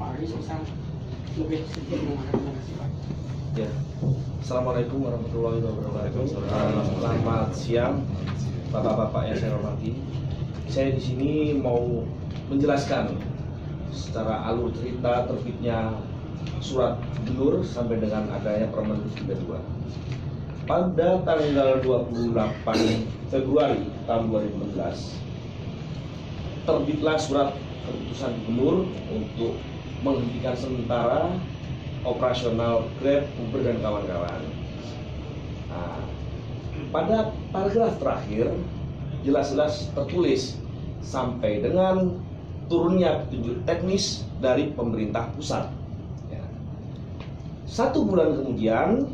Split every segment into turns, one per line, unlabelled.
Pak Aris bisa lebih sedikit mengatakan terima kasih Pak.
Ya, Assalamualaikum warahmatullahi wabarakatuh. Selamat siang, bapak-bapak yang saya hormati. Saya di sini mau menjelaskan secara alur cerita terbitnya surat gubernur sampai dengan adanya Permen 32. Pada tanggal 28 Februari tahun 2016 terbitlah surat keputusan gubernur untuk menghentikan sementara operasional Grab, Uber dan kawan-kawan. Nah, pada paragraf terakhir jelas-jelas tertulis sampai dengan turunnya petunjuk teknis dari pemerintah pusat. Ya. 1 bulan kemudian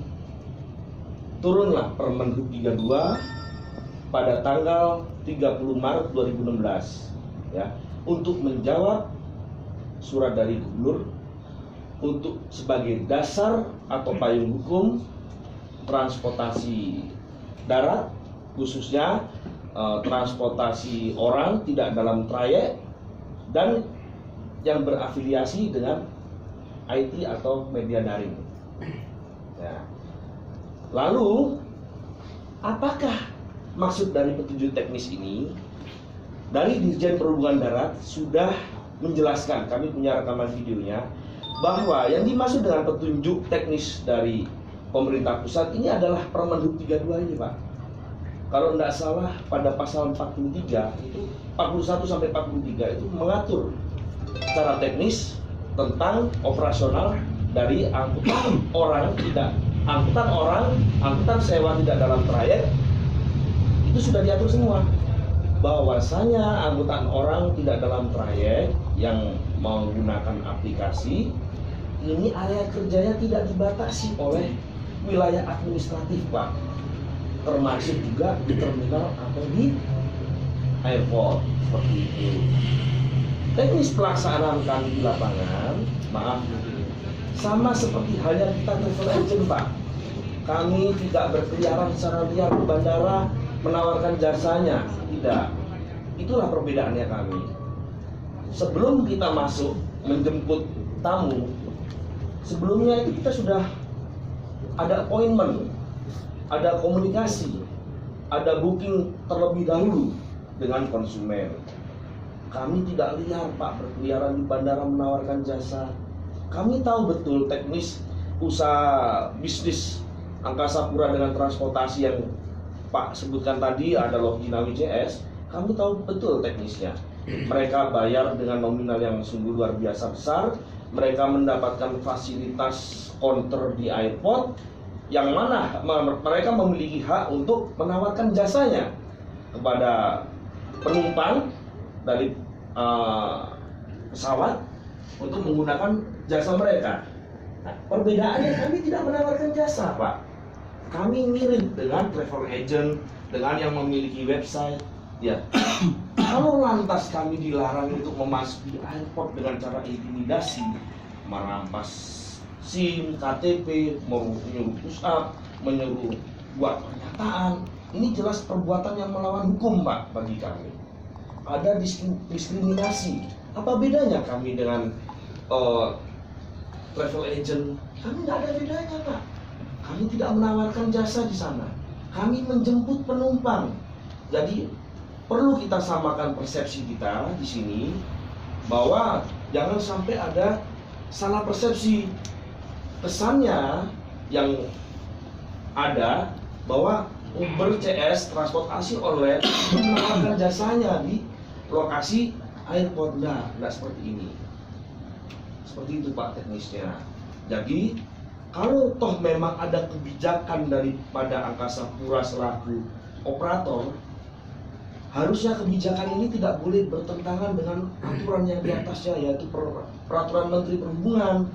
turunlah Permen 32 pada tanggal 30 Maret 2016 ya, untuk menjawab surat dari gubernur untuk sebagai dasar atau payung hukum transportasi darat, khususnya transportasi orang tidak dalam trayek dan yang berafiliasi dengan IT atau media daring. Ya. Lalu, apakah maksud dari petunjuk teknis ini? Dari Dirjen Perhubungan Darat sudah menjelaskan, kami punya rekaman videonya, bahwa yang dimaksud dengan petunjuk teknis dari pemerintah pusat ini adalah Permen Hub 32 ini, Pak. Kalau tidak salah pada pasal 43 itu 41 sampai 43 itu mengatur secara teknis tentang operasional dari angkutan orang tidak angkutan sewa tidak dalam trayek. Itu sudah diatur semua, bahwasanya angkutan orang tidak dalam trayek yang menggunakan aplikasi ini area kerjanya tidak dibatasi oleh wilayah administratif, Pak, termasuk juga di terminal atau di airport seperti itu. Teknis pelaksanaan kami di lapangan, maaf, sama seperti halnya kita travel agent, Pak. Kami tidak berkeliaran secara liar di bandara menawarkan jasanya, tidak. Itulah perbedaannya kami. Sebelum kita masuk menjemput tamu, sebelumnya itu kita sudah ada appointment, ada komunikasi, ada booking terlebih dahulu dengan konsumen. Kami tidak liar, Pak, berkeliaran di bandara menawarkan jasa. Kami tahu betul teknis usaha bisnis Angkasa Pura dengan transportasi yang Pak sebutkan tadi ada Logina WCS. Kami tahu betul teknisnya. Mereka bayar dengan nominal yang sungguh luar biasa besar. Mereka mendapatkan fasilitas counter di airport, yang mana mereka memiliki hak untuk menawarkan jasanya kepada penumpang dari pesawat untuk menggunakan jasa mereka. Nah, perbedaannya kami tidak menawarkan jasa, Pak. Kami mirip dengan travel agent, dengan yang memiliki website. Ya, kalau lantas kami dilarang untuk memasuki airport dengan cara intimidasi, merampas SIM, KTP, menyuruh push up, menyuruh buat pernyataan, ini jelas perbuatan yang melawan hukum, Pak, bagi kami. Ada diskriminasi. Apa bedanya kami dengan travel agent? Kami nggak ada bedanya, Pak. Kami tidak menawarkan jasa di sana. Kami menjemput penumpang. Jadi perlu kita samakan persepsi kita di sini, bahwa jangan sampai ada salah persepsi. Kesannya yang ada bahwa Uber CS transportasi online menawarkan jasanya di lokasi airport. Enggak seperti ini. Seperti itu, Pak, teknisnya. Jadi kalau toh memang ada kebijakan daripada Angkasa Pura selaku operator, harusnya kebijakan ini tidak boleh bertentangan dengan aturan yang di atasnya, yaitu Peraturan Menteri Perhubungan.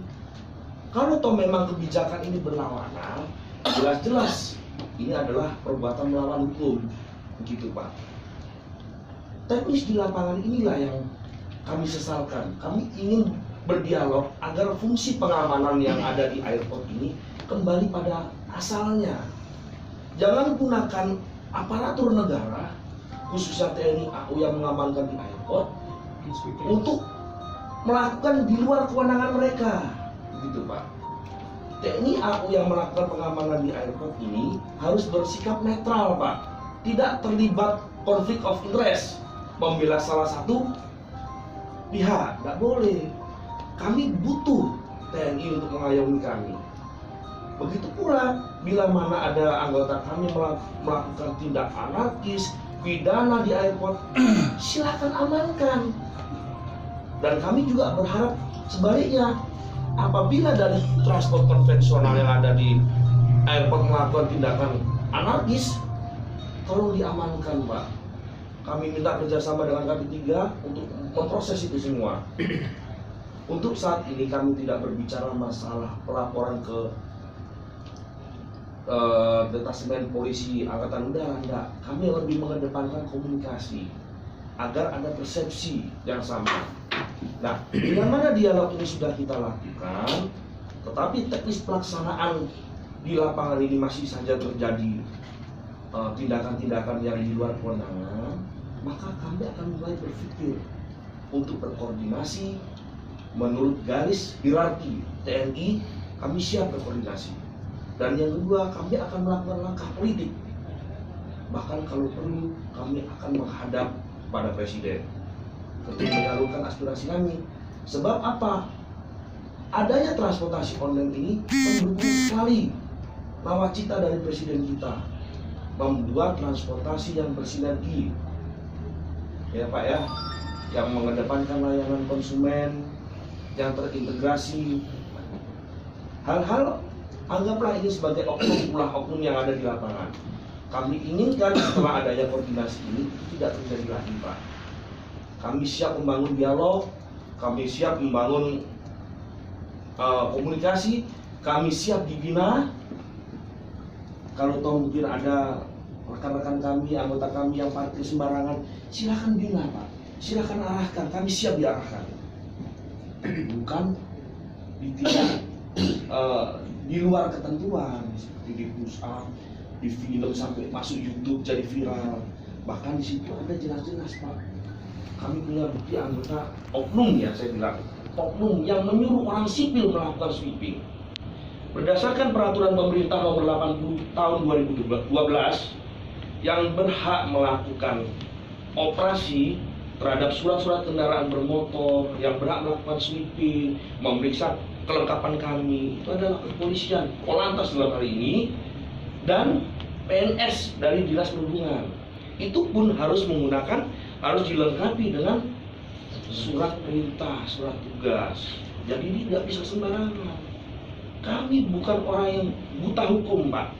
Kalau toh memang kebijakan ini berlawanan, jelas-jelas ini adalah perbuatan melawan hukum, begitu, Pak. Teknis di lapangan inilah yang kami sesalkan. Kami ingin berdialog agar fungsi pengamanan yang ada di airport ini kembali pada asalnya. Jangan gunakan aparatur negara, khususnya TNI AU yang mengamankan di airport, untuk melakukan di luar kewenangan mereka, begitu Pak. TNI AU yang melakukan pengamanan di airport ini harus bersikap netral Pak, tidak terlibat konflik of interest, membela salah satu pihak, nggak boleh. Kami butuh TNI untuk mengayomi kami. Begitu pula bila mana ada anggota kami melakukan tindak anarkis, pidana di airport, silakan amankan. Dan kami juga berharap sebaliknya, apabila dari transport konvensional yang ada di airport melakukan tindakan anarkis, tolong diamankan Pak. Kami minta kerjasama dengan KP3 untuk memproses itu semua. Untuk saat ini kami tidak berbicara masalah pelaporan ke detasemen polisi angkatan udara, enggak. Kami lebih mengedepankan komunikasi agar ada persepsi yang sama. Nah, dengan mana dialog ini sudah kita lakukan, tetapi teknis pelaksanaan di lapangan ini masih saja terjadi tindakan-tindakan yang di luar kewenangan, maka kami akan mulai berpikir untuk berkoordinasi menurut garis hierarki TNI. Kami siap berkoordinasi. Dan yang kedua, kami akan melakukan langkah politik. Bahkan kalau perlu, kami akan menghadap pada Presiden untuk menyalurkan aspirasi kami. Sebab apa? Adanya transportasi online ini mendukung sekali nawacita dari Presiden kita, membuat transportasi yang bersinergi, ya Pak ya, yang mengedepankan layanan konsumen, yang terintegrasi. Hal-hal anggaplah ini sebagai oknum yang ada di lapangan. Kami inginkan setelah adanya koordinasi ini tidak terjadi lagi Pak. Kami siap membangun dialog, kami siap membangun komunikasi, kami siap dibina. Kalau toh mungkin ada rekan-rekan kami, anggota kami yang parkir sembarangan, silakan bina Pak, silakan arahkan, kami siap diarahkan. Bukan ditindak di luar ketentuan, seperti di push up, di film sampai masuk YouTube jadi viral. Bahkan di situ ada jelas-jelas Pak. Kami punya bukti anggota oknum, ya saya bilang oknum yang menyuruh orang sipil melakukan sweeping. Berdasarkan peraturan pemerintah nomor 80 tahun 2012 yang berhak melakukan operasi terhadap surat-surat kendaraan bermotor, yang berhak melakukan sweeping, memeriksa kelengkapan kami, itu adalah kepolisian, Polantas dalam hari ini, dan PNS dari Dinas Perhubungan. Itu pun harus dilengkapi dengan surat perintah, surat tugas. Jadi ini tidak bisa sembarangan. Kami bukan orang yang buta hukum Pak,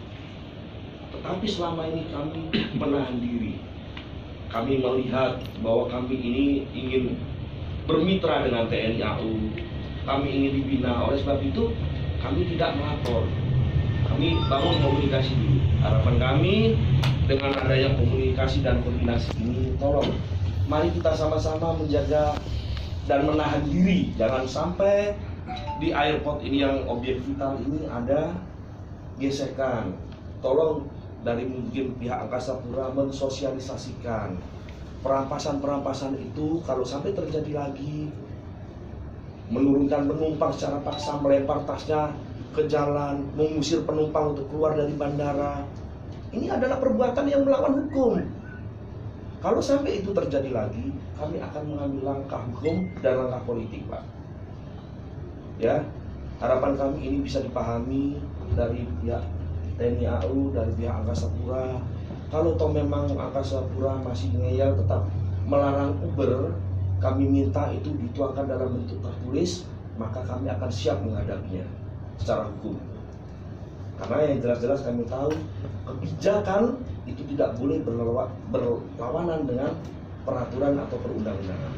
tetapi selama ini kami menahan diri. Kami melihat bahwa kami ini ingin bermitra dengan TNI AU, kami ingin dibina. Oleh sebab itu kami tidak melapor, kami bangun komunikasi dulu. Harapan kami dengan adanya komunikasi dan koordinasi ini, tolong mari kita sama-sama menjaga dan menahan diri, jangan sampai di airport ini yang objek vital ini ada gesekan. Tolong dari mungkin pihak Angkasa Pura mensosialisasikan perampasan-perampasan itu kalau sampai terjadi lagi, menurunkan penumpang secara paksa, melempar tasnya ke jalan, mengusir penumpang untuk keluar dari bandara. Ini adalah perbuatan yang melawan hukum. Kalau sampai itu terjadi lagi, kami akan mengambil langkah hukum dan langkah politik Pak. Ya, harapan kami ini bisa dipahami dari pihak TNI AU, dari pihak Angkasa Pura. Kalau toh memang Angkasa Pura masih ngeyel tetap melarang Uber, kami minta itu dituangkan dalam bentuk tertulis, maka kami akan siap menghadapinya secara hukum. Karena yang jelas-jelas kami tahu kebijakan itu tidak boleh berlawanan dengan peraturan atau perundang-undangan.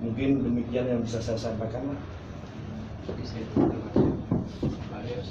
Mungkin demikian yang bisa saya sampaikan.
Oke, saya terima kasih. Pak Arief.